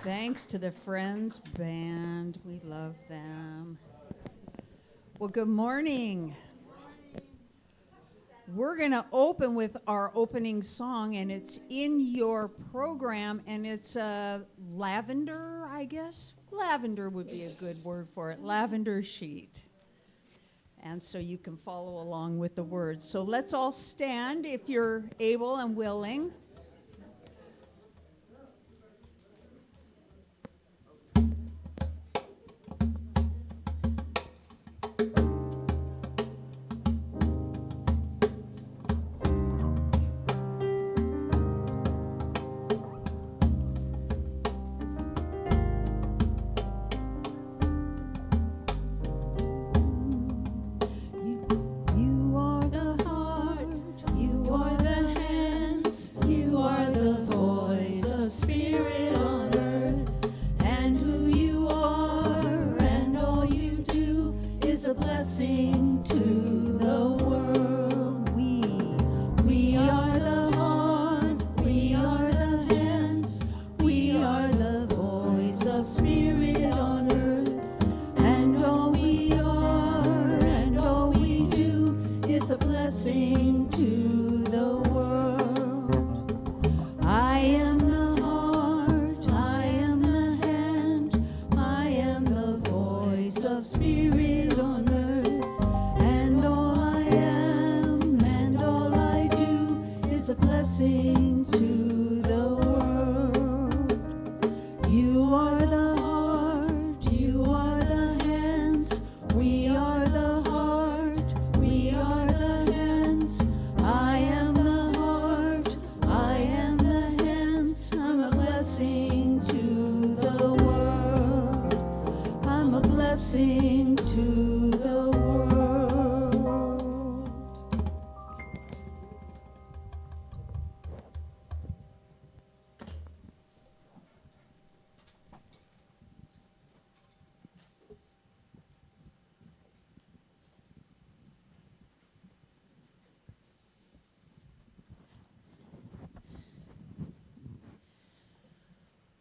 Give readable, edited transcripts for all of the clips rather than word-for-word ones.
Thanks to the Friends Band. We love them. Well, good morning. We're going to open with our opening song, and it's in your program, and it's lavender, I guess. Lavender would be a good word for it. Lavender sheet. And so you can follow along with the words. So let's all stand if you're able and willing.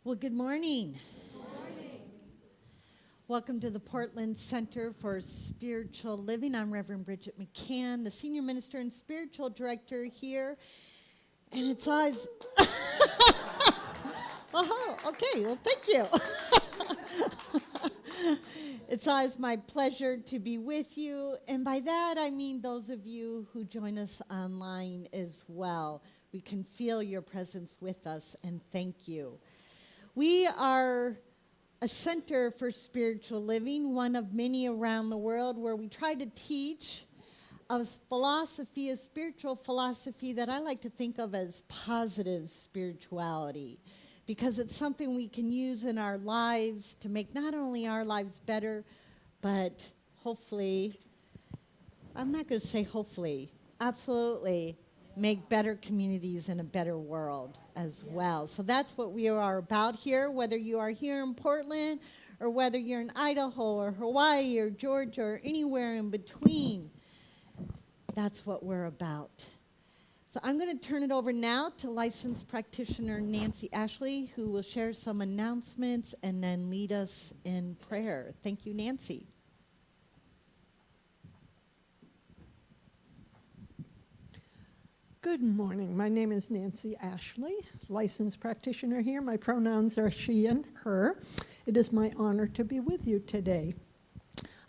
Well, good morning. Good morning. Welcome to the Portland Center for Spiritual Living. I'm Reverend Bridget McCann, the Senior Minister and Spiritual Director here. And it's always... Oh, okay. Well, thank you. It's always my pleasure to be with you. And by that, I mean those of you who join us online as well. We can feel your presence with us, and thank you. We are a center for spiritual living, one of many around the world, where we try to teach a philosophy, a spiritual philosophy that I like to think of as positive spirituality, because it's something we can use in our lives to make not only our lives better, but hopefully, I'm not going to say hopefully, absolutely, make better communities and a better world as well. So that's what we are about here, whether you are here in Portland or whether you're in Idaho or Hawaii or Georgia or anywhere in between. That's what we're about. So I'm going to turn it over now to licensed practitioner Nancy Ashley, who will share some announcements and then lead us in prayer. Thank you, Nancy. Good morning. My name is Nancy Ashley, licensed practitioner here. My pronouns are she and her. It is my honor to be with you today.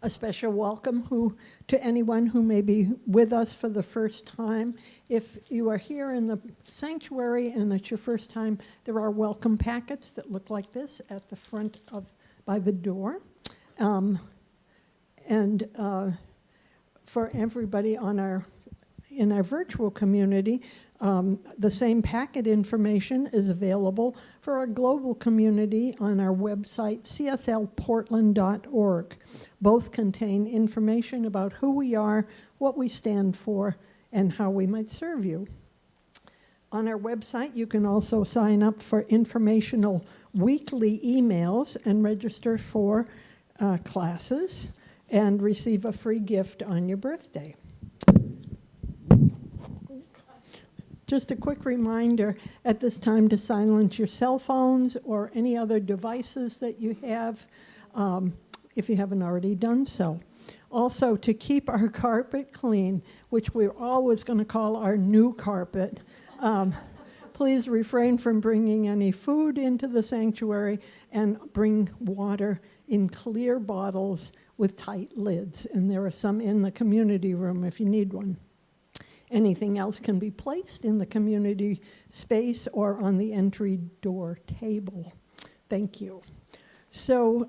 A special welcome to anyone who may be with us for the first time. If you are here in the sanctuary and it's your first time, there are welcome packets that look like this at the front by the door. For everybody in our virtual community, the same packet information is available for our global community on our website, cslportland.org. Both contain information about who we are, what we stand for, and how we might serve you. On our website, you can also sign up for informational weekly emails and register for classes and receive a free gift on your birthday. Just a quick reminder at this time to silence your cell phones or any other devices that you have, if you haven't already done so. Also, to keep our carpet clean, which we're always going to call our new carpet, please refrain from bringing any food into the sanctuary and bring water in clear bottles with tight lids. And there are some in the community room if you need one. Anything else can be placed in the community space or on the entry door table. Thank you. So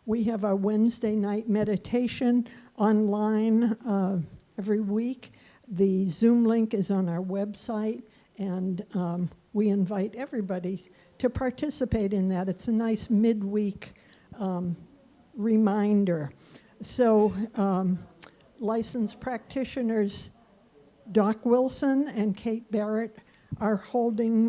we have our Wednesday night meditation online every week. The Zoom link is on our website, and we invite everybody to participate in that. It's a nice midweek reminder. So licensed practitioners Doc Wilson and Kate Barrett are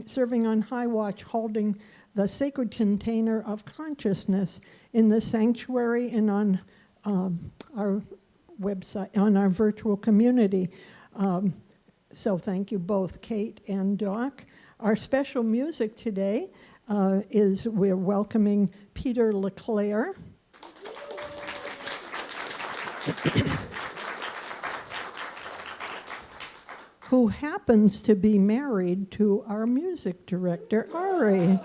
serving on High Watch, holding the sacred container of consciousness in the sanctuary and on our website, on our virtual community. So thank you both, Kate and Doc. Our special music today is we're welcoming Peter LeClaire. Who happens to be married to our music director, Ari.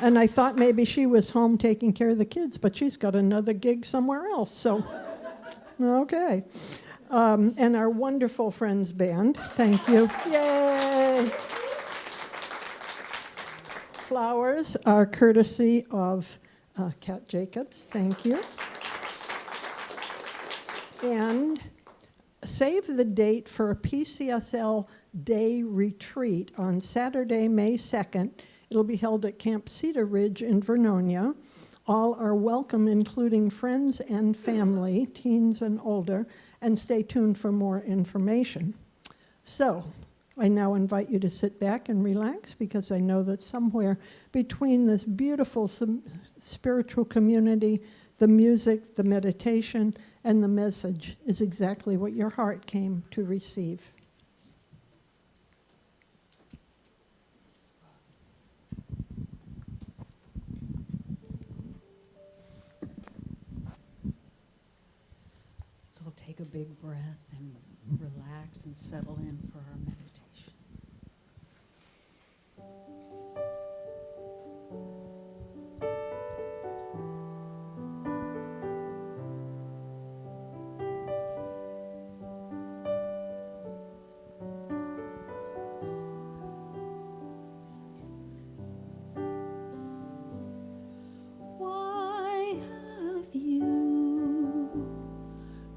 And I thought maybe she was home taking care of the kids, but she's got another gig somewhere else, so, okay. And our wonderful Friends Band, thank you. Yay! Flowers are courtesy of Kat Jacobs, thank you. And save the date for a PCSL Day Retreat on Saturday, May 2nd. It'll be held at Camp Cedar Ridge in Vernonia. All are welcome, including friends and family, teens and older, and stay tuned for more information. So, I now invite you to sit back and relax, because I know that somewhere between this beautiful spiritual community, the music, the meditation, and the message is exactly what your heart came to receive. So we'll take a big breath and relax and settle in for our meditation.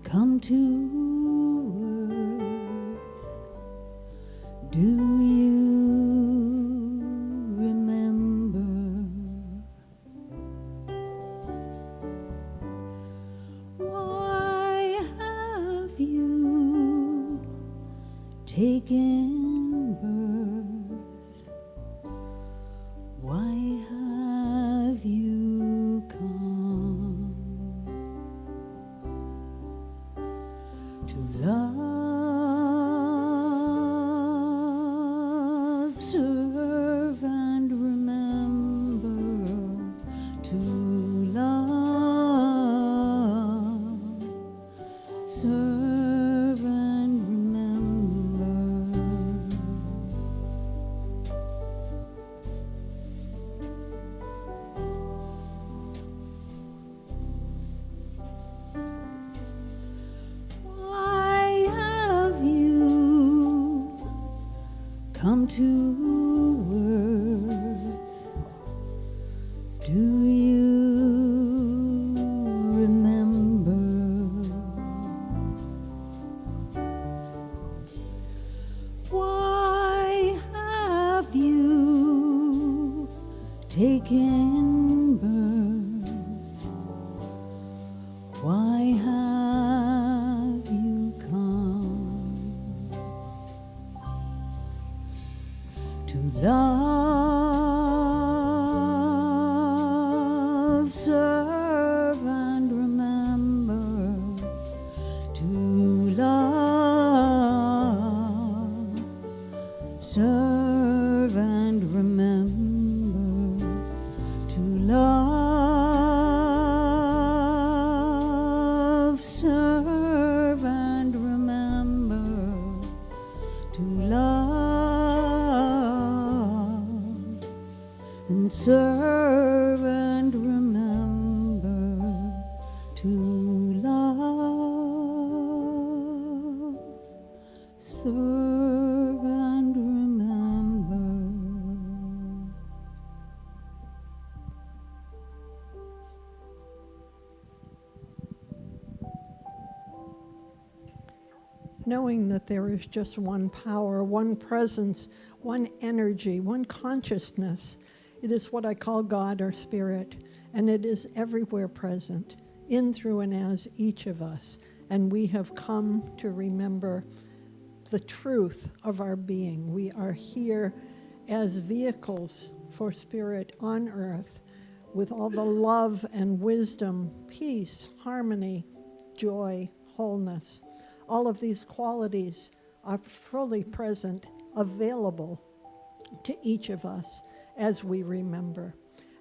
Come to earth, do you remember why have you taken birth? Why have you come to love, serve, and remember? To love, serve, and remember. Why have you come to earth? Do you remember why have you taken birth? Why have you come to love, serve, and remember? To love, and serve and remember to love. Serve and remember. Knowing that there is just one power, one presence, one energy, one consciousness. It is what I call God or Spirit, and it is everywhere present, in, through, and as each of us. And we have come to remember the truth of our being. We are here as vehicles for Spirit on earth with all the love and wisdom, peace, harmony, joy, wholeness. All of these qualities are fully present, available to each of us as we remember.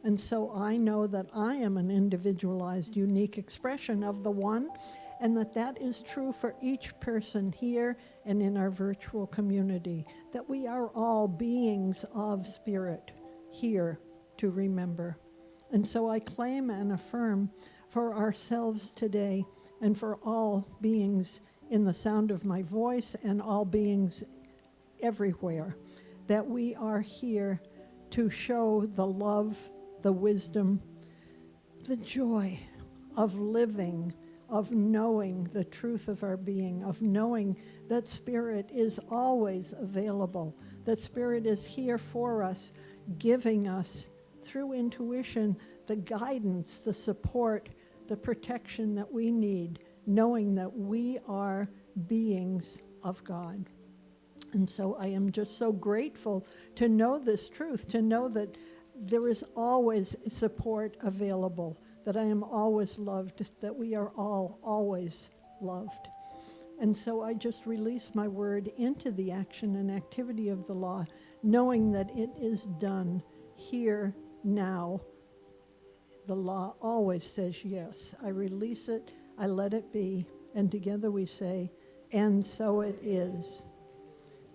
And so I know that I am an individualized, unique expression of the one, and that is true for each person here and in our virtual community, that we are all beings of Spirit here to remember. And so I claim and affirm for ourselves today and for all beings in the sound of my voice and all beings everywhere, that we are here to show the love, the wisdom, the joy of living, of knowing the truth of our being, of knowing that Spirit is always available, that Spirit is here for us, giving us, through intuition, the guidance, the support, the protection that we need, knowing that we are beings of God. And so I am just so grateful to know this truth, to know that there is always support available, that I am always loved, that we are all always loved. And so I just release my word into the action and activity of the law, knowing that it is done here, now. The law always says yes. I release it, I let it be, and together we say, and so it is.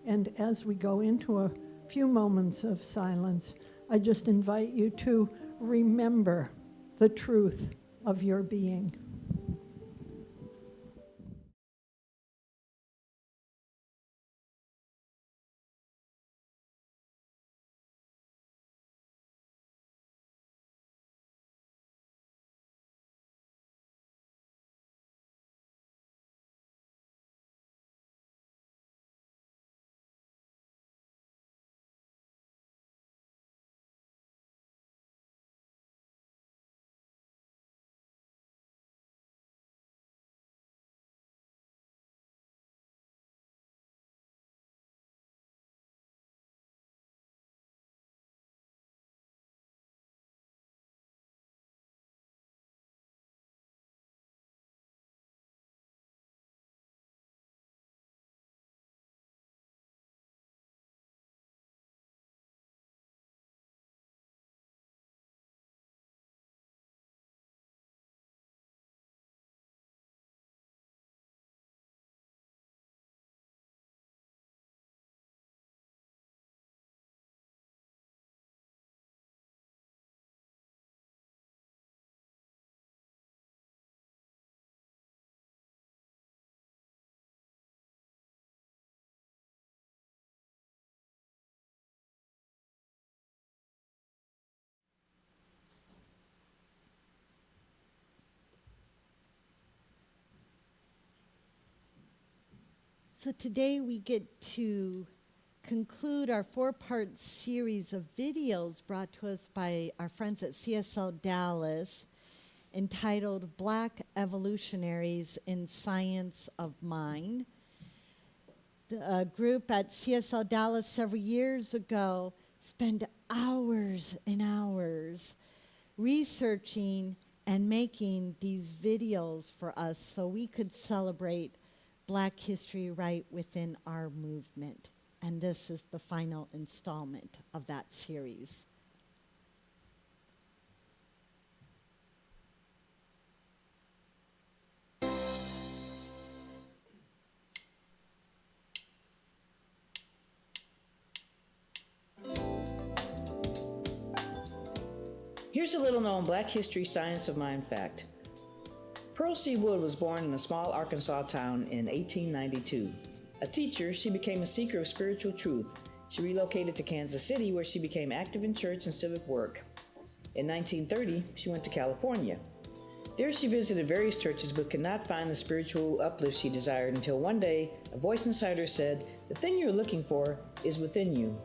And as we go into a few moments of silence, I just invite you to remember the truth of your being. So today we get to conclude our 4-part series of videos brought to us by our friends at CSL Dallas, entitled Black Evolutionaries in Science of Mind. The group at CSL Dallas several years ago spent hours and hours researching and making these videos for us so we could celebrate Black history right within our movement. And this is the final installment of that series. Here's a little known Black history science of mind fact. Pearl C. Wood was born in a small Arkansas town in 1892. A teacher, she became a seeker of spiritual truth. She relocated to Kansas City, where she became active in church and civic work. In 1930, she went to California. There she visited various churches but could not find the spiritual uplift she desired until one day a voice inside her said, "The thing you're looking for is within you."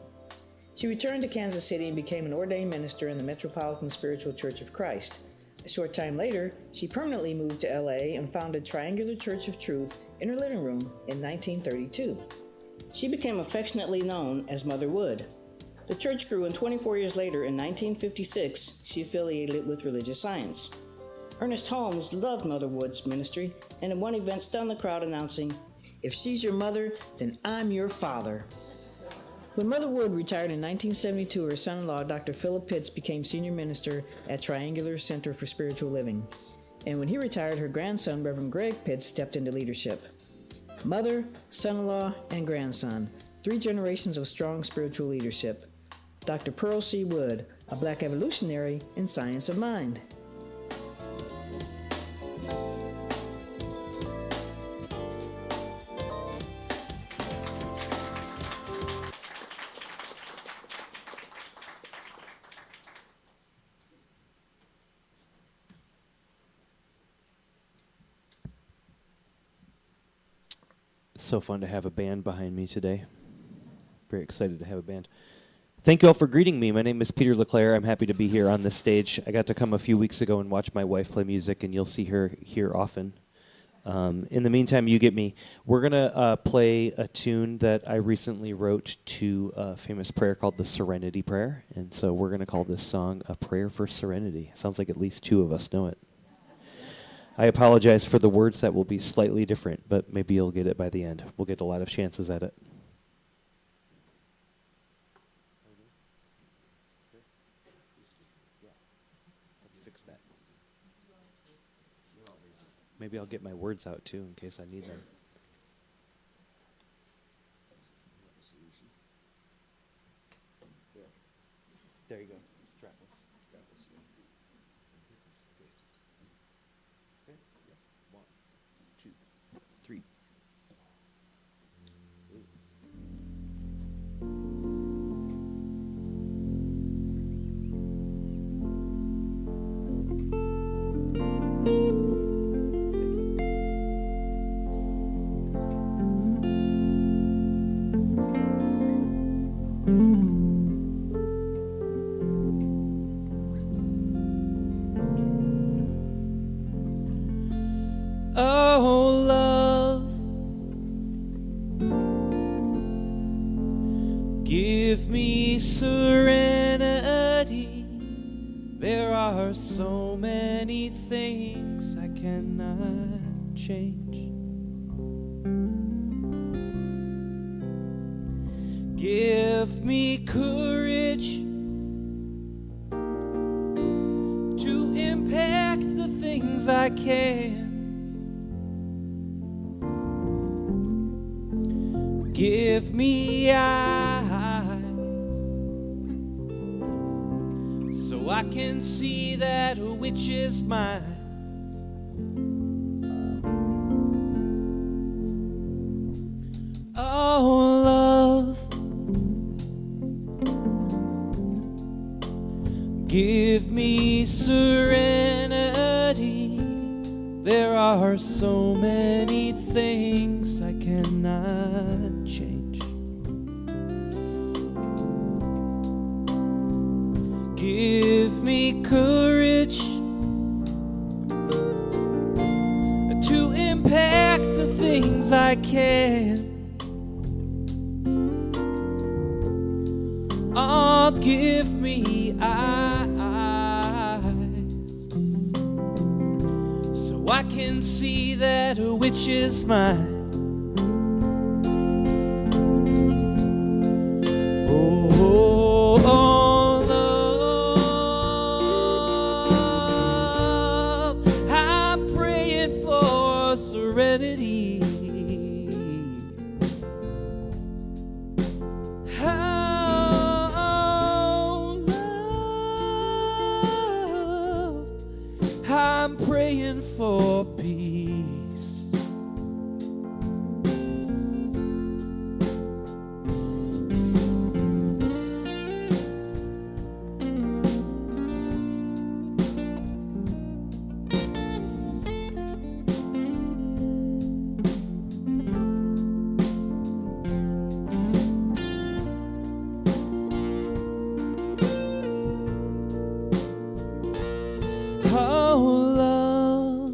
She returned to Kansas City and became an ordained minister in the Metropolitan Spiritual Church of Christ. A short time later, she permanently moved to LA and founded Triangular Church of Truth in her living room in 1932. She became affectionately known as Mother Wood. The church grew, and 24 years later, in 1956, she affiliated with Religious Science. Ernest Holmes loved Mother Wood's ministry, and at one event stunned the crowd announcing, "If she's your mother, then I'm your father." When Mother Wood retired in 1972, her son-in-law, Dr. Philip Pitts, became senior minister at Triangular Center for Spiritual Living. And when he retired, her grandson, Reverend Greg Pitts, stepped into leadership. Mother, son-in-law, and grandson, 3 generations of strong spiritual leadership. Dr. Pearl C. Wood, a Black evolutionary in science of mind. So fun to have a band behind me today. Very excited to have a band. Thank you all for greeting me. My name is Peter LeClaire. I'm happy to be here on this stage. I got to come a few weeks ago and watch my wife play music, and you'll see her here often. In the meantime, you get me. We're going to play a tune that I recently wrote to a famous prayer called the Serenity Prayer, and so we're going to call this song A Prayer for Serenity. Sounds like at least 2 of us know it. I apologize for the words that will be slightly different, but maybe you'll get it by the end. We'll get a lot of chances at it. Let's fix that. Maybe I'll get my words out too in case I need them. There you go. Strapless. Okay. 1, 2, 3. Oh, love, give me serenity. There are so many things I cannot change. Give me courage to impact the things I can. Give me eyes so I can see that which is mine. Oh, love, give me serenity. There are so many things I cannot change. Give me courage to impact the things I can. Oh, give me eyes so I can see that which is mine. Oh, love, I'm praying for serenity. Oh, love, praying for peace. Oh, love,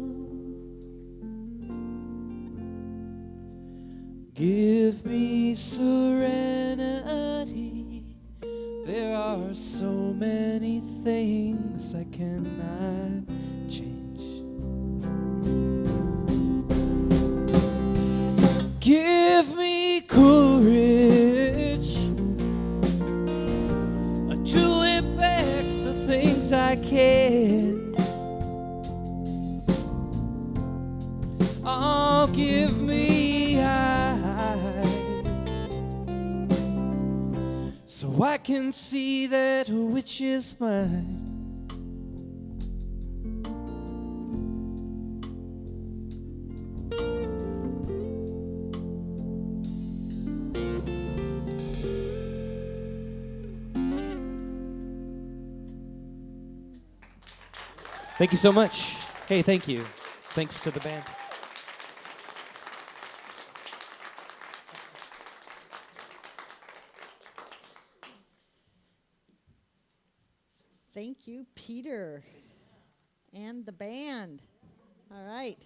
give me serenity. There are so many things I cannot change. Give me courage to impact the things I can. Oh, give me eyes so I can see that which is mine. Thank you so much. Hey, thank you. Thanks to the band. Thank you, Peter, and the band. All right.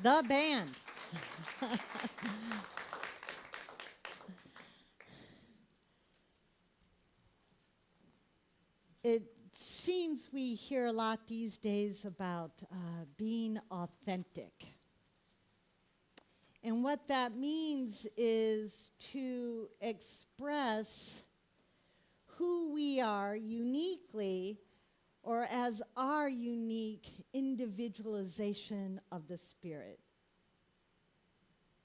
The band. It seems we hear a lot these days about being authentic. And what that means is to express who we are uniquely, or as our unique individualization of the Spirit.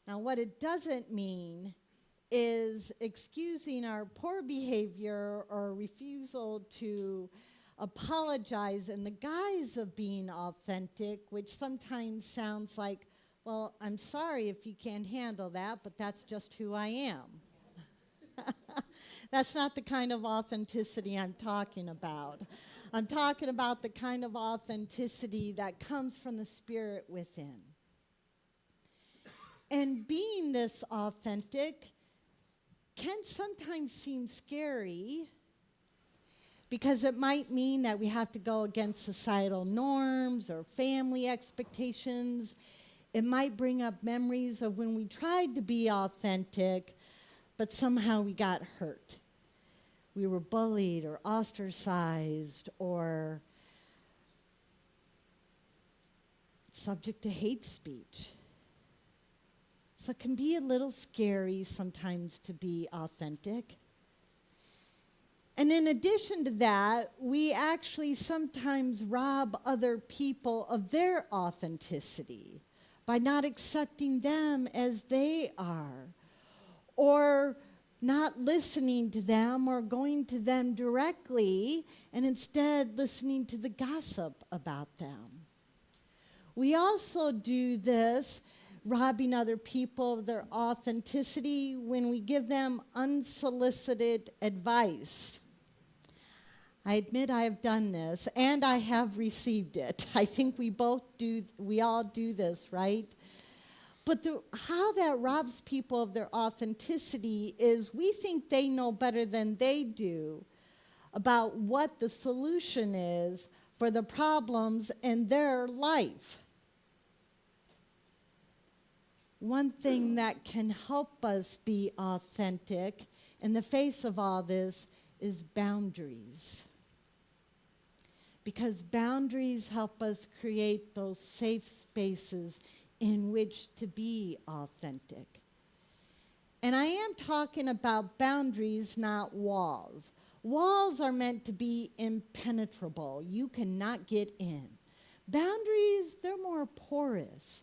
Now, what it doesn't mean is excusing our poor behavior or refusal to apologize in the guise of being authentic, which sometimes sounds like, well, I'm sorry if you can't handle that, but that's just who I am. That's not the kind of authenticity I'm talking about. I'm talking about the kind of authenticity that comes from the Spirit within. And being this authentic can sometimes seem scary because it might mean that we have to go against societal norms or family expectations. It might bring up memories of when we tried to be authentic, but somehow we got hurt. We were bullied or ostracized or subject to hate speech. So it can be a little scary sometimes to be authentic. And in addition to that, we actually sometimes rob other people of their authenticity by not accepting them as they are, or not listening to them or going to them directly, and instead listening to the gossip about them. We also do this, robbing other people of their authenticity, when we give them unsolicited advice. I admit I have done this, and I have received it. I think we all do this, right? But how that robs people of their authenticity is we think they know better than they do about what the solution is for the problems in their life. One thing that can help us be authentic in the face of all this is boundaries. Because boundaries help us create those safe spaces in which to be authentic. And I am talking about boundaries, not walls. Walls are meant to be impenetrable. You cannot get in. Boundaries, they're more porous.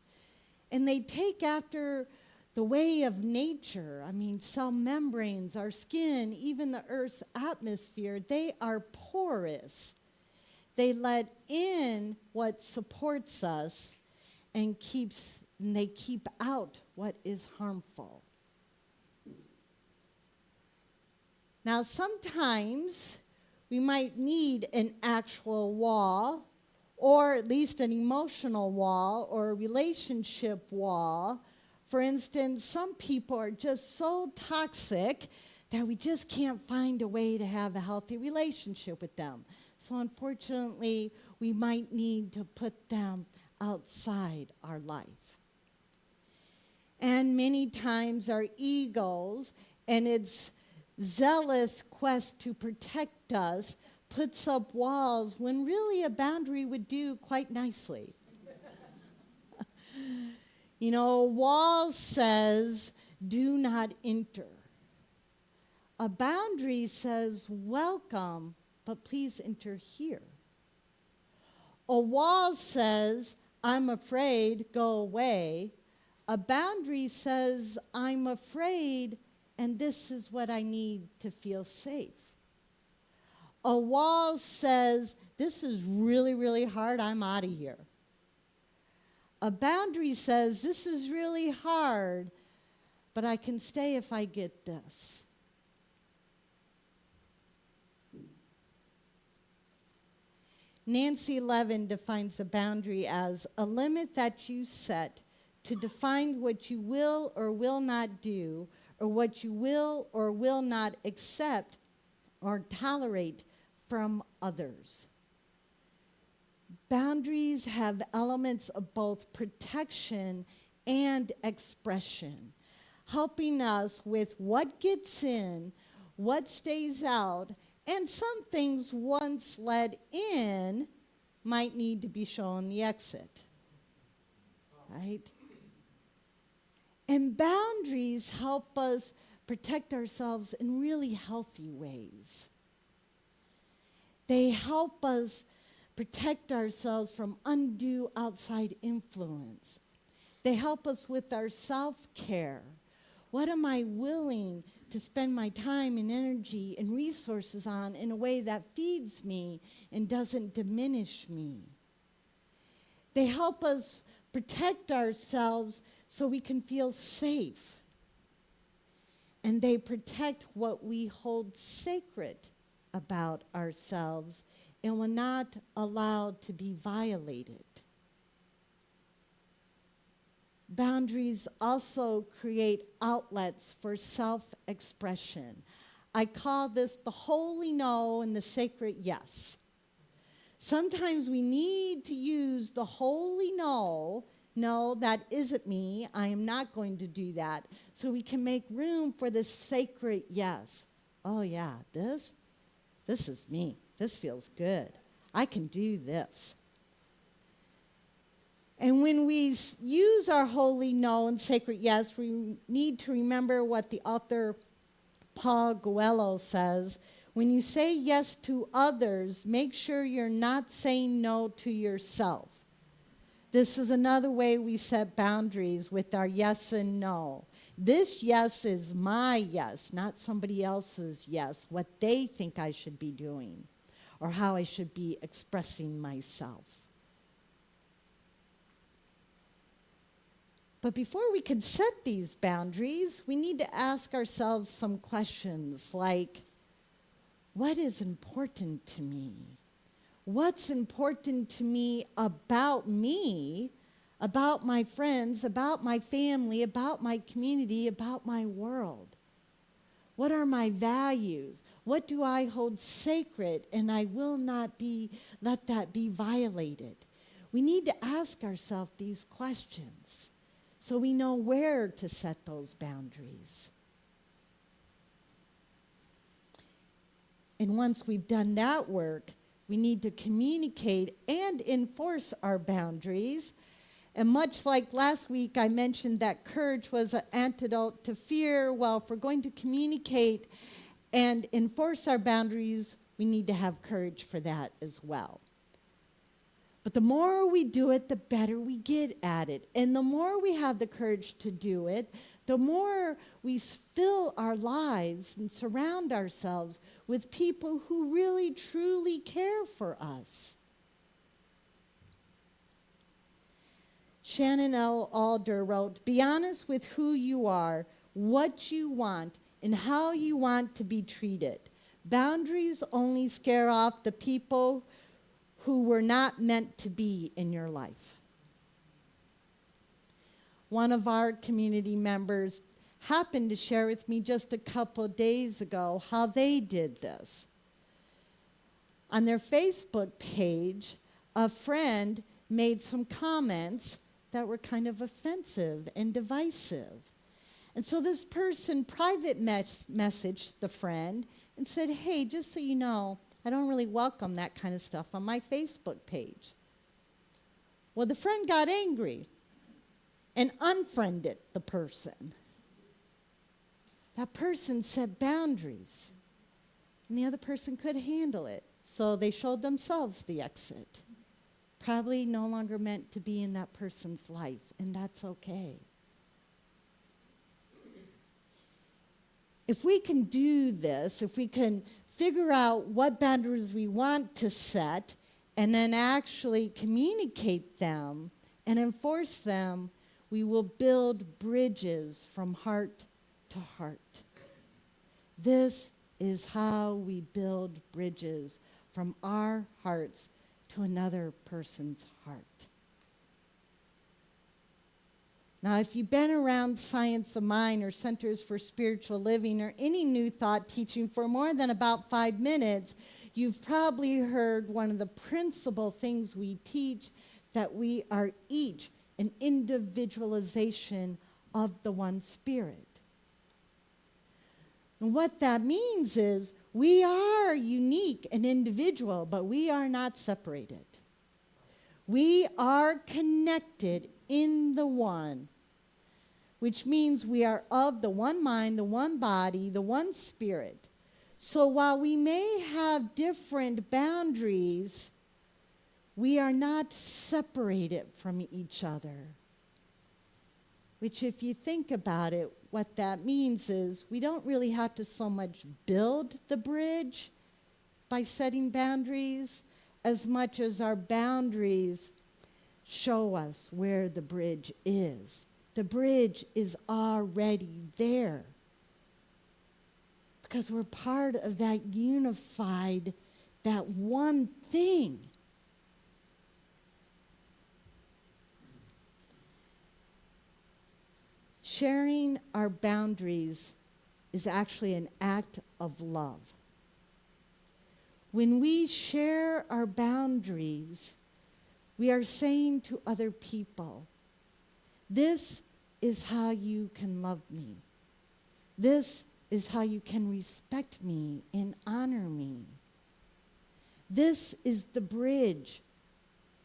And they take after the way of nature. I mean, cell membranes, our skin, even the Earth's atmosphere, they are porous. They let in what supports us and they keep out what is harmful. Now, sometimes we might need an actual wall, or at least an emotional wall, or a relationship wall. For instance, some people are just so toxic that we just can't find a way to have a healthy relationship with them. So unfortunately, we might need to put them outside our life. And many times our egos and its zealous quest to protect us puts up walls when really a boundary would do quite nicely. You know, a wall says, do not enter. A boundary says, welcome, but please enter here. A wall says, I'm afraid, go away. A boundary says, I'm afraid, and this is what I need to feel safe. A wall says, this is really, really hard, I'm out of here. A boundary says, this is really hard, but I can stay if I get this. Nancy Levin defines a boundary as a limit that you set to define what you will or will not do, or what you will or will not accept or tolerate from others. Boundaries have elements of both protection and expression, helping us with what gets in, what stays out, and some things once let in might need to be shown the exit, right? And boundaries help us protect ourselves in really healthy ways. They help us protect ourselves from undue outside influence. They help us with our self-care. What am I willing to spend my time and energy and resources on in a way that feeds me and doesn't diminish me? They help us protect ourselves so we can feel safe. And they protect what we hold sacred about ourselves and will not allow to be violated. Boundaries also create outlets for self-expression. I call this the holy no and the sacred yes. Sometimes we need to use the holy no, that isn't me, I am not going to do that, so we can make room for the sacred yes. Oh yeah, this is me. This feels good. I can do this. And when we use our holy no and sacred yes, we need to remember what the author Paul Coelho says. When you say yes to others, make sure you're not saying no to yourself. This is another way we set boundaries with our yes and no. This yes is my yes, not somebody else's yes, what they think I should be doing or how I should be expressing myself. But before we can set these boundaries, we need to ask ourselves some questions like, what is important to me? What's important to me, about my friends, about my family, about my community, about my world? What are my values? What do I hold sacred and I will not let that be violated? We need to ask ourselves these questions so we know where to set those boundaries. And once we've done that work, we need to communicate and enforce our boundaries. And much like last week, I mentioned that courage was an antidote to fear. Well, if we're going to communicate and enforce our boundaries, we need to have courage for that as well. But the more we do it, the better we get at it. And the more we have the courage to do it, the more we fill our lives and surround ourselves with people who really, truly care for us. Shannon L. Alder wrote, "Be honest with who you are, what you want, and how you want to be treated. Boundaries only scare off the people who were not meant to be in your life." One of our community members happened to share with me just a couple days ago how they did this. On their Facebook page, a friend made some comments that were kind of offensive and divisive. And so this person private messaged the friend and said, "Hey, just so you know, I don't really welcome that kind of stuff on my Facebook page." Well, the friend got angry and unfriended the person. That person set boundaries, and the other person could handle it. So they showed themselves the exit. Probably no longer meant to be in that person's life, and that's okay. If we can do this, if we can figure out what boundaries we want to set, and then actually communicate them and enforce them, we will build bridges from heart to heart. This is how we build bridges from our hearts to another person's heart. Now, if you've been around Science of Mind or Centers for Spiritual Living or any New Thought teaching for more than about 5 minutes, you've probably heard one of the principal things we teach, that we are each an individualization of the one Spirit. And what that means is we are unique and individual, but we are not separated. We are connected in the one, which means we are of the one mind, the one body, the one Spirit. So while we may have different boundaries, we are not separated from each other. Which, if you think about it, what that means is we don't really have to so much build the bridge by setting boundaries as much as our boundaries show us where the bridge is. The bridge is already there because we're part of that unified, that one thing. Sharing our boundaries is actually an act of love. When we share our boundaries, we are saying to other people, this is how you can love me. This is how you can respect me and honor me. This is the bridge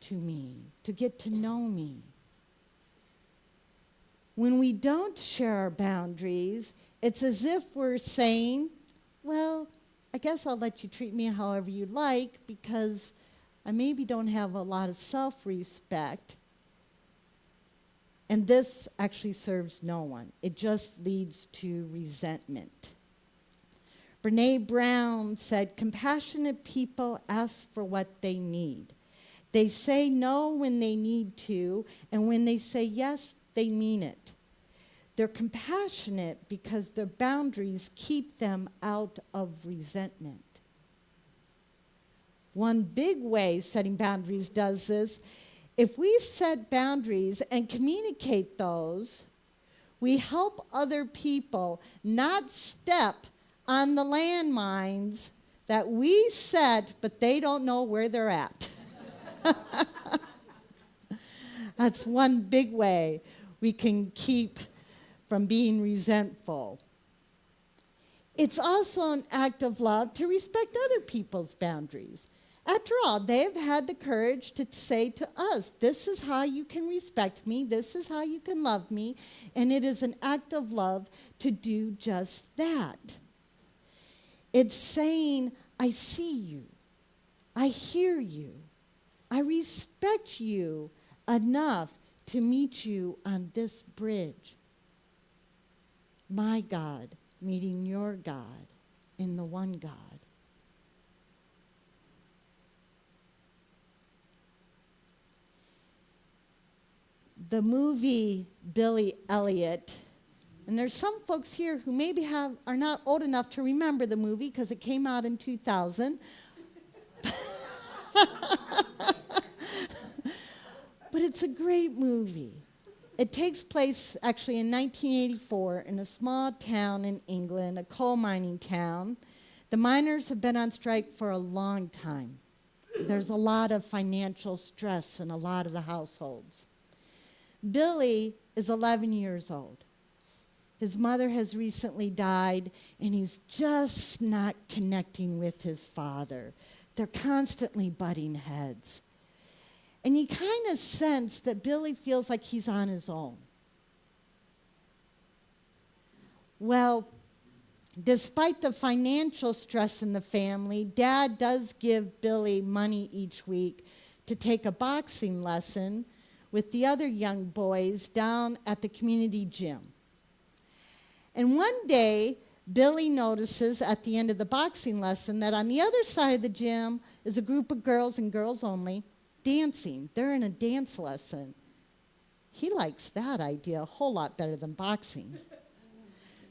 to me, to get to know me. When we don't share our boundaries, it's as if we're saying, well, I guess I'll let you treat me however you like because I maybe don't have a lot of self-respect. And this actually serves no one. It just leads to resentment. Brene Brown said, compassionate people ask for what they need. They say no when they need to, and when they say yes, they mean it. They're compassionate because their boundaries keep them out of resentment. One big way setting boundaries does this, if we set boundaries and communicate those, we help other people not step on the landmines that we set, but they don't know where they're at. That's one big way we can keep from being resentful. It's also an act of love to respect other people's boundaries. After all, they have had the courage to say to us, this is how you can respect me, this is how you can love me, and it is an act of love to do just that. It's saying, I see you, I hear you, I respect you enough to meet you on this bridge. My God meeting your God in the one God. the movie Billy Elliot, and there's some folks here who maybe are not old enough to remember the movie because it came out in 2000. But it's a great movie. It takes place actually in 1984 in a small town in England, a coal mining town. The miners have been on strike for a long time. There's a lot of financial stress in a lot of the households. Billy is 11 years old. His mother has recently died, and he's just not connecting with his father. They're constantly butting heads. And you kind of sense that Billy feels like he's on his own. Well, despite the financial stress in the family, Dad does give Billy money each week to take a boxing lesson with the other young boys down at the community gym. And one day, Billy notices at the end of the boxing lesson that on the other side of the gym is a group of girls and girls only dancing. They're in a dance lesson. He likes that idea a whole lot better than boxing.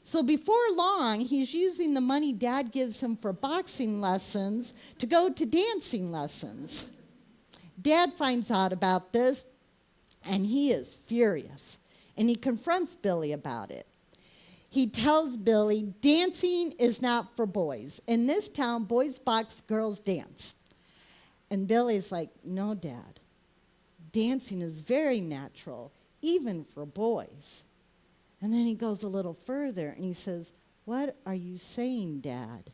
So before long, he's using the money Dad gives him for boxing lessons to go to dancing lessons. Dad finds out about this, and he is furious, and he confronts Billy about it. He tells Billy, dancing is not for boys. In this town, boys box, girls dance. And Billy's like, no, Dad. Dancing is very natural, even for boys. And then he goes a little further, and he says, what are you saying, Dad?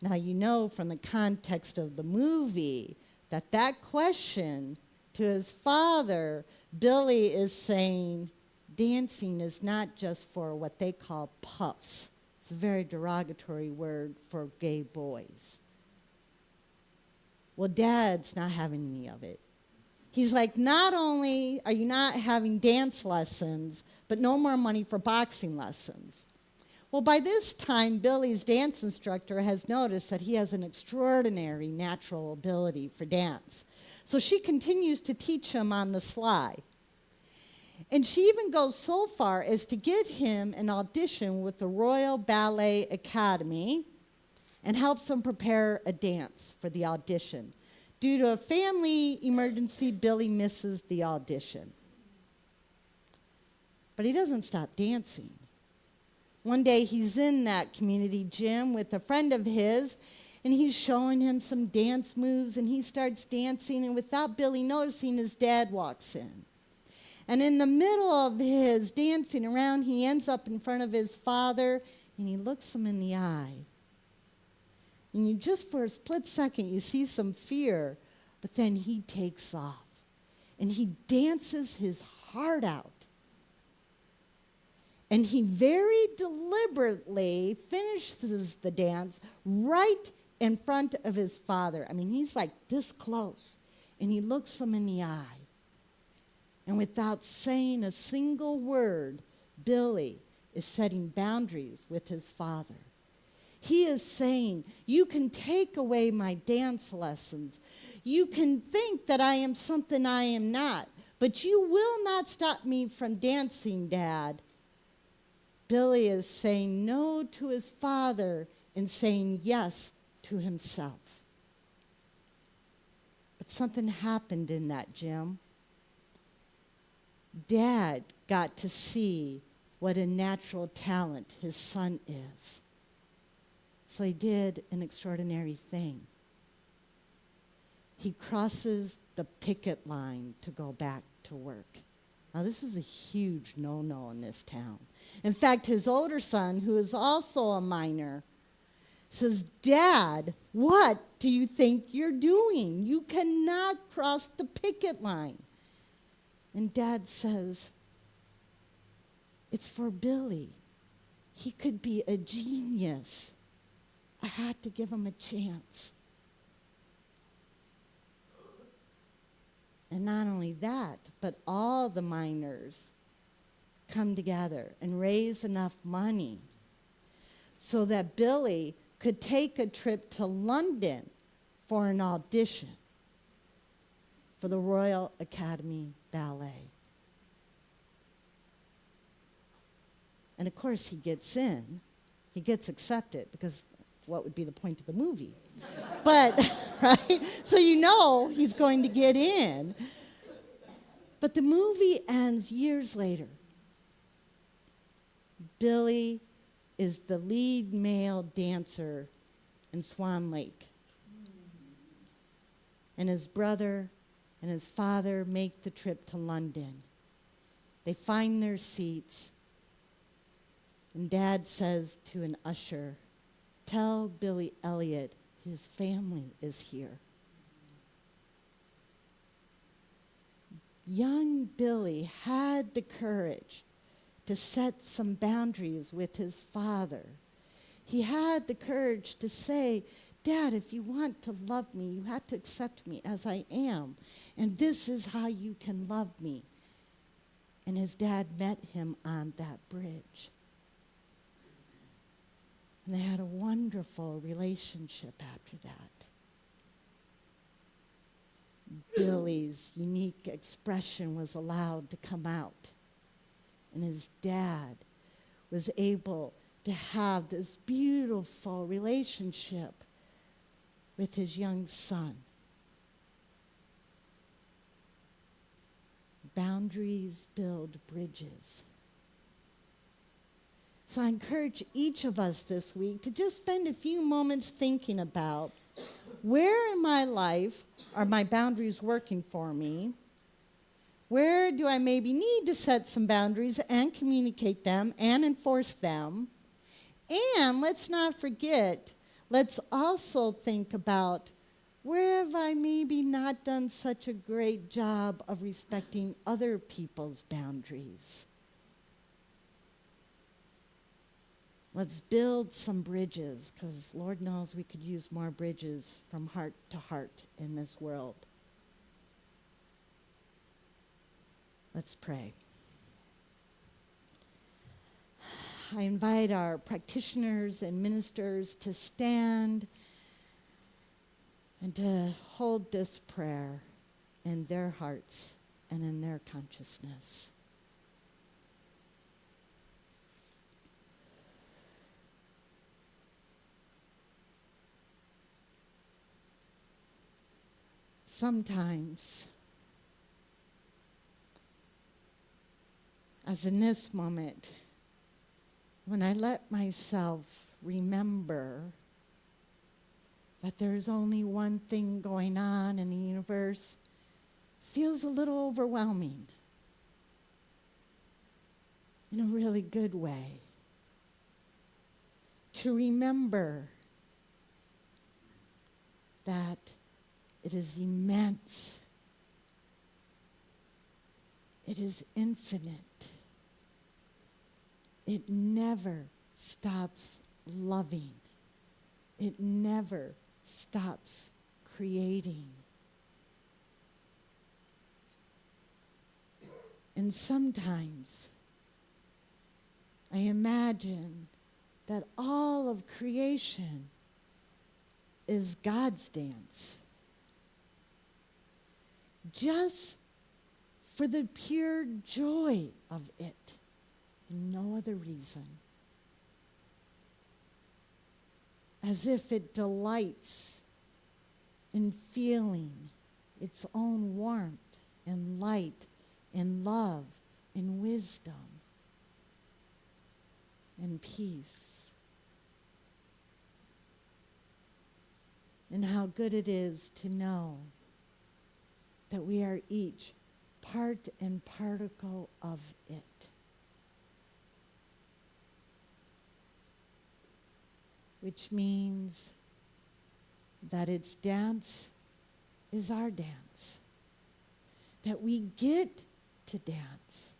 Now, you know from the context of the movie that question to his father, Billy is saying, dancing is not just for what they call puffs. It's a very derogatory word for gay boys. Well, Dad's not having any of it. He's like, not only are you not having dance lessons, but no more money for boxing lessons. Well, by this time, Billy's dance instructor has noticed that he has an extraordinary natural ability for dance. So she continues to teach him on the sly. And she even goes so far as to get him an audition with the Royal Ballet Academy and helps him prepare a dance for the audition. Due to a family emergency, Billy misses the audition. But he doesn't stop dancing. One day he's in that community gym with a friend of his, and he's showing him some dance moves, and he starts dancing, and without Billy noticing, his dad walks in. And in the middle of his dancing around, he ends up in front of his father, and he looks him in the eye. And you just for a split second, you see some fear, but then he takes off, and he dances his heart out. And he very deliberately finishes the dance right in front of his father. I mean, he's like this close, and he looks him in the eye. And without saying a single word, Billy is setting boundaries with his father. He is saying, you can take away my dance lessons. You can think that I am something I am not, but you will not stop me from dancing, Dad. Billy is saying no to his father and saying yes to himself. But something happened in that gym. Dad got to see what a natural talent his son is. So he did an extraordinary thing. He crosses the picket line to go back to work. Now, this is a huge no-no in this town. In fact, his older son, who is also a miner, says, Dad, what do you think you're doing? You cannot cross the picket line. And Dad says, it's for Billy. He could be a genius. I had to give him a chance. And not only that, but all the miners come together and raise enough money so that Billy could take a trip to London for an audition. for the Royal Academy Ballet. And of course he gets in. He gets accepted because what would be the point of the movie? But, right? So you know he's going to get in. But the movie ends years later. Billy is the lead male dancer in Swan Lake. And his brother and his father make the trip to London. They find their seats, and Dad says to an usher, "Tell Billy Elliot his family is here." Young Billy had the courage to set some boundaries with his father. He had the courage to say, "Dad, if you want to love me, you have to accept me as I am. And this is how you can love me." And his dad met him on that bridge. And they had a wonderful relationship after that. Billy's unique expression was allowed to come out. And his dad was able to have this beautiful relationship with his young son. Boundaries build bridges. So I encourage each of us this week to just spend a few moments thinking about, where in my life are my boundaries working for me? Where do I maybe need to set some boundaries and communicate them and enforce them? And let's not forget, let's also think about, where have I maybe not done such a great job of respecting other people's boundaries? Let's build some bridges, because Lord knows we could use more bridges from heart to heart in this world. Let's pray. I invite our practitioners and ministers to stand and to hold this prayer in their hearts and in their consciousness. Sometimes, as in this moment, when I let myself remember that there's only one thing going on in the universe, feels a little overwhelming in a really good way. To remember that it is immense, it is infinite, it never stops loving, it never stops creating. And sometimes I imagine that all of creation is God's dance, just for the pure joy of it, and no other reason. As if it delights in feeling its own warmth and light and love and wisdom and peace. And how good it is to know that we are each part and particle of it. Which means that its dance is our dance. That we get to dance.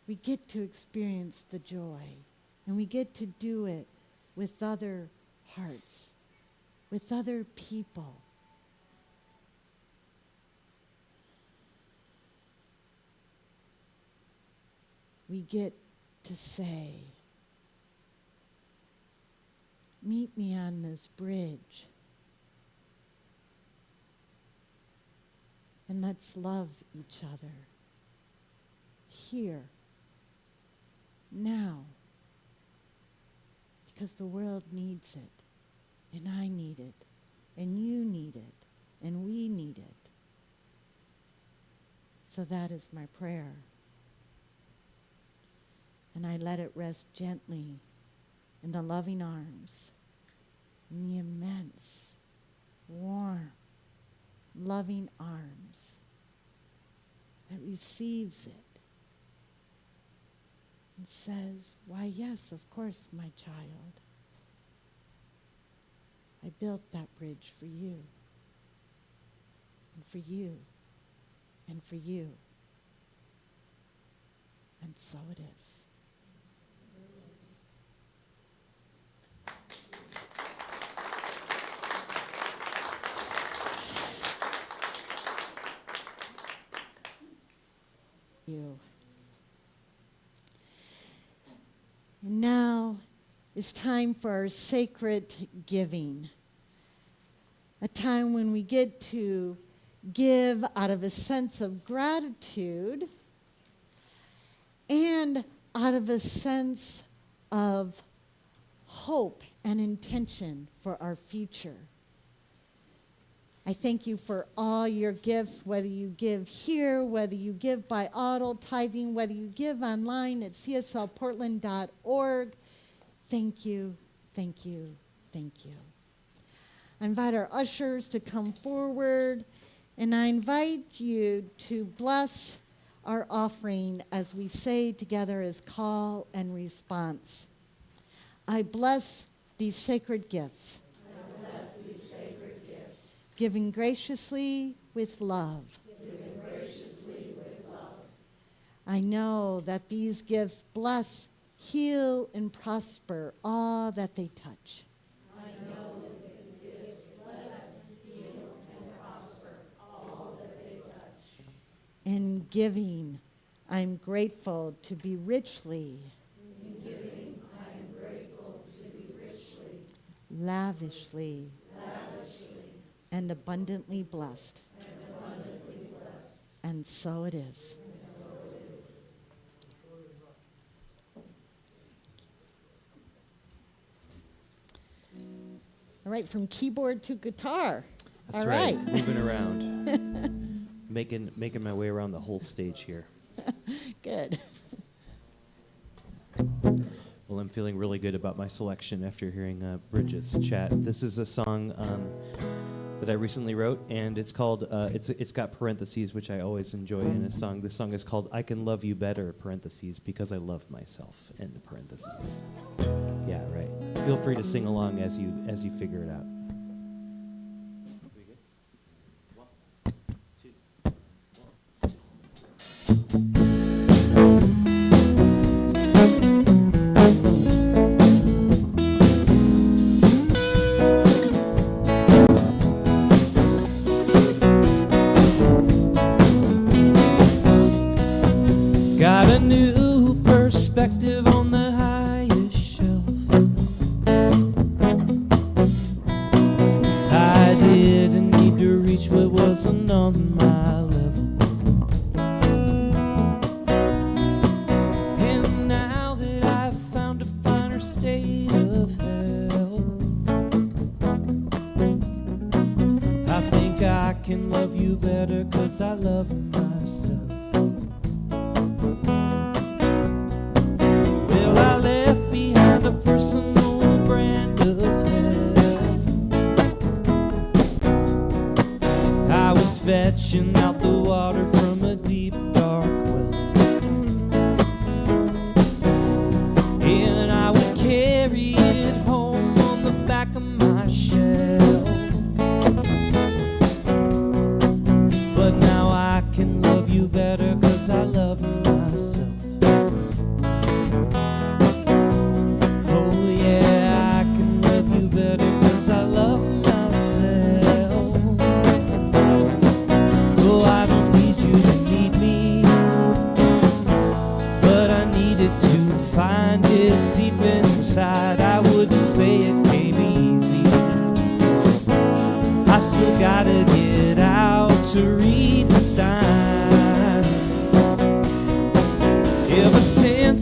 We get to experience the joy. And we get to do it with other hearts, with other people. We get to say, meet me on this bridge. And let's love each other. Here. Now. Because the world needs it. And I need it. And you need it. And we need it. So that is my prayer. And I let it rest gently in the loving arms, in the immense, warm, loving arms that receives it and says, why, yes, of course, my child. I built that bridge for you, and for you, and for you. And so it is. You. And now is time for our sacred giving. A time when we get to give out of a sense of gratitude and out of a sense of hope and intention for our future. I thank you for all your gifts, whether you give here, whether you give by auto tithing, whether you give online at cslportland.org. Thank you, thank you, thank you. I invite our ushers to come forward, and I invite you to bless our offering as we say together as call and response. I bless these sacred gifts. Giving graciously with love. I know that these gifts bless, heal, and prosper all that they touch. I know that these gifts bless, heal, and prosper all that they touch. In giving, I'm grateful to be richly. In giving, I am grateful to be richly. Lavishly. And abundantly blessed. And so it is. All right, from keyboard to guitar. That's All right. right. Moving around. making my way around the whole stage here. Good. Well, I'm feeling really good about my selection after hearing Bridget's chat. This is a song that I recently wrote, and it's called, it's got parentheses, which I always enjoy in a song. This song is called I Can Love You Better, parentheses, because I love myself, end parentheses. Yeah, right. Feel free to sing along as you figure it out. Got a new perspective on the highest shelf. I didn't need to reach what wasn't on my level. And now that I've found a finer state of health, I think I can love you better 'cause I love myself. Well, I left behind a personal brand of hell. I was fetching out the water from a deep, dark well, and I would carry it home on the back of my shelf. But now I can love you better 'cause I love myself. Oh yeah, I can love you better 'cause I love myself. Oh, I don't need you to need me, but I needed to find it deep inside. I wouldn't say it came easy. I still gotta get out to read the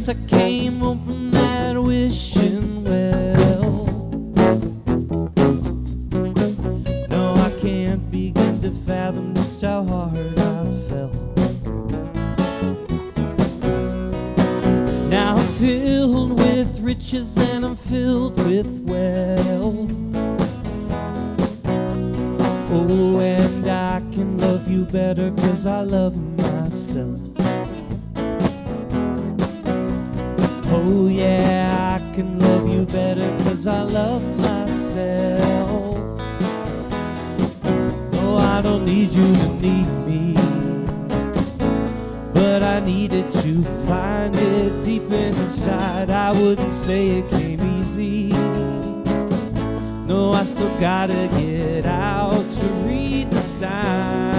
guess I came home from that wishing well. No, I can't begin to fathom just how hard I fell. Now I'm filled with riches and I'm filled with wealth. Oh, and I can love you better 'cause I love myself. Oh yeah, I can love you better 'cause I love myself. No, I don't need you to need me, but I needed to find it deep inside. I wouldn't say it came easy. No, I still gotta get out to read the signs.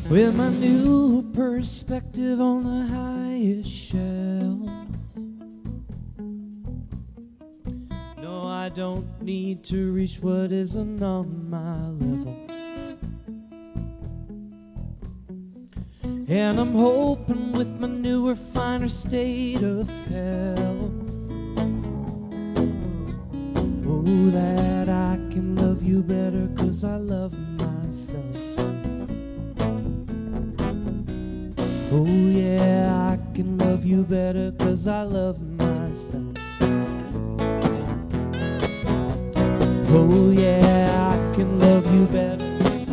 With my new perspective on the highest shelf. No, I don't need to reach what isn't on my level. And I'm hoping with my newer, finer state of health, oh, that I can love you better 'cause I love myself. Oh yeah, I can love you better 'cause I love myself. Oh yeah, I can love you better 'cause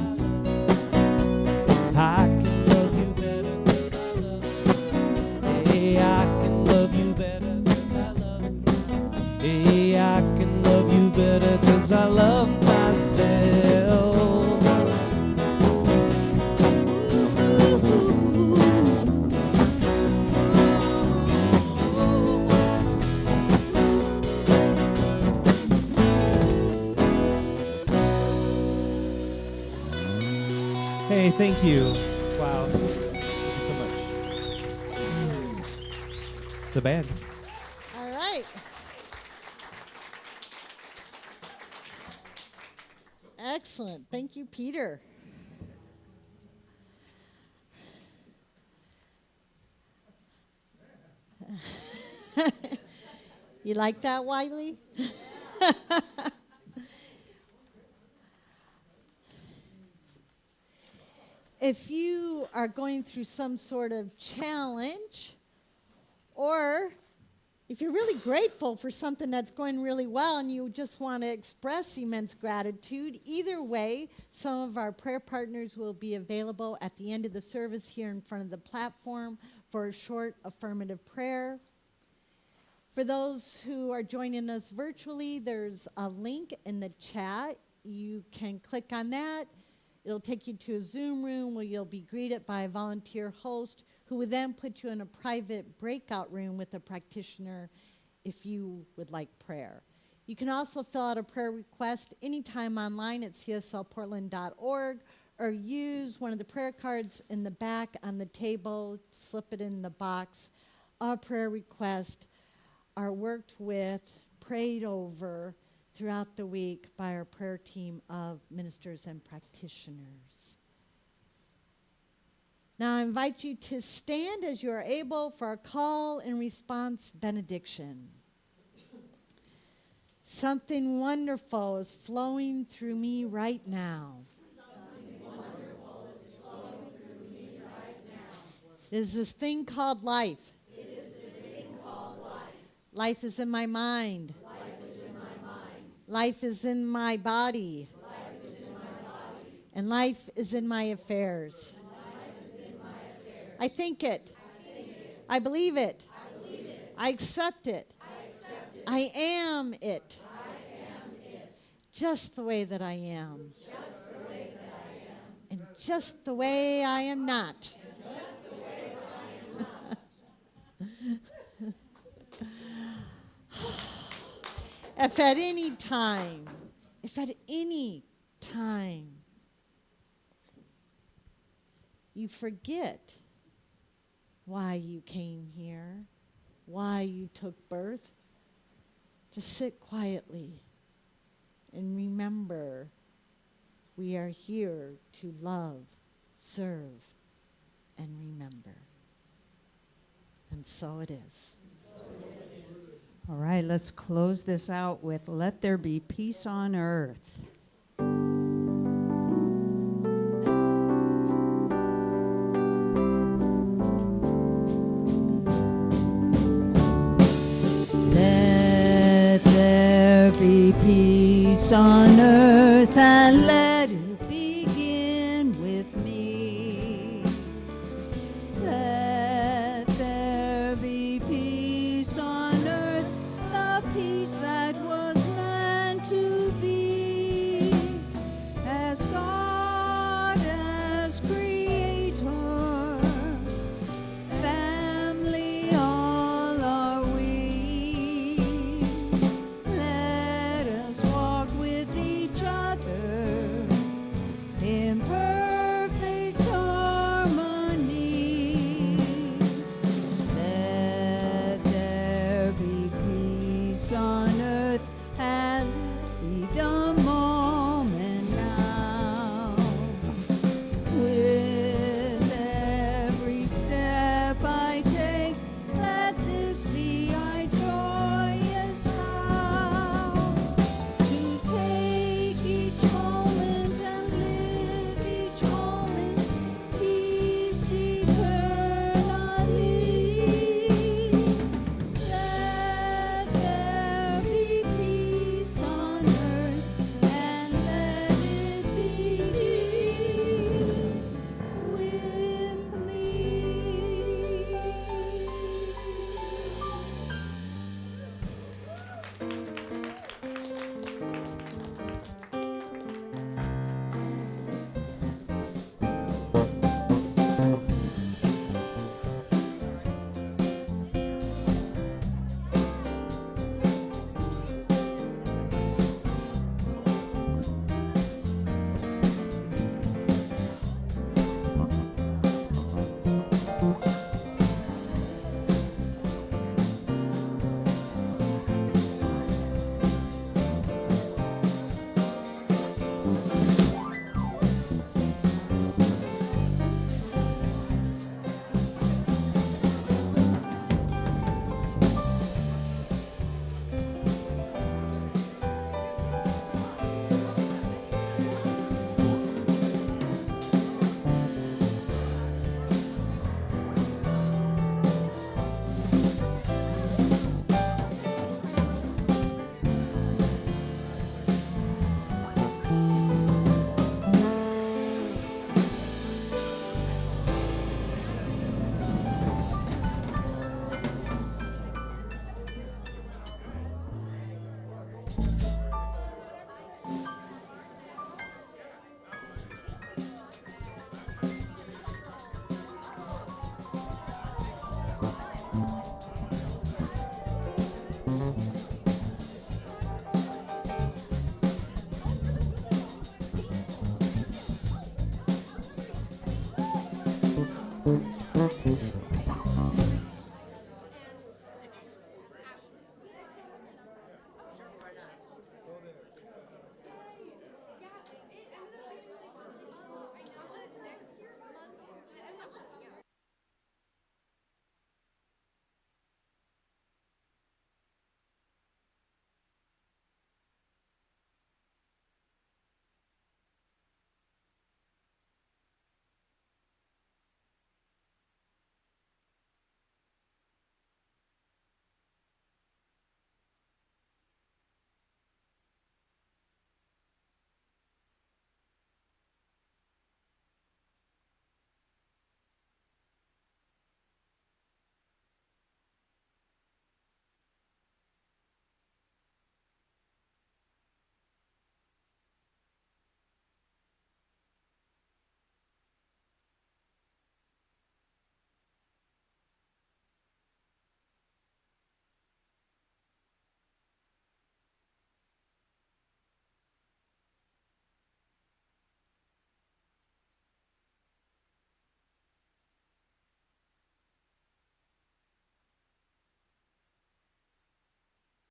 I can love you better 'cause I love myself. Hey, I can love you better 'cause I love myself. Hey, I can love you better 'cause I love myself. Hey, thank you. Wow. Thank you so much. The band. All right. Excellent. Thank you, Peter. You like that, Wiley? If you are going through some sort of challenge, or if you're really grateful for something that's going really well and you just want to express immense gratitude, either way, some of our prayer partners will be available at the end of the service here in front of the platform for a short affirmative prayer. For those who are joining us virtually, there's a link in the chat. You can click on that. It'll take you to a Zoom room where you'll be greeted by a volunteer host who will then put you in a private breakout room with a practitioner if you would like prayer. You can also fill out a prayer request anytime online at cslportland.org or use one of the prayer cards in the back on the table, slip it in the box. Our prayer requests are worked with, prayed over throughout the week by our prayer team of ministers and practitioners. Now I invite you to stand as you are able for our call and response benediction. Something wonderful is flowing through me right now. There's this thing called life. Life is in my mind. Life is in my body. And life is in my affairs. I think it. I believe it. I accept it. I am it. Just the way that I am. And just the way I am not. if at any time you forget why you came here, why you took birth, just sit quietly and remember we are here to love, serve, and remember. And so it is. All right, let's close this out with Let There Be Peace on Earth. Let there be peace on earth, and let it begin with me. Let there be peace on earth, the peace that was meant to be. As God, as Creator, family all are we. Let us walk with each other in perfect harmony. Let there be peace on earth, and be the moment now. With every step I take, let this be my joyous vow. To take each moment and live each moment, peace eternally. Let there be peace on earth, and let it begin with me.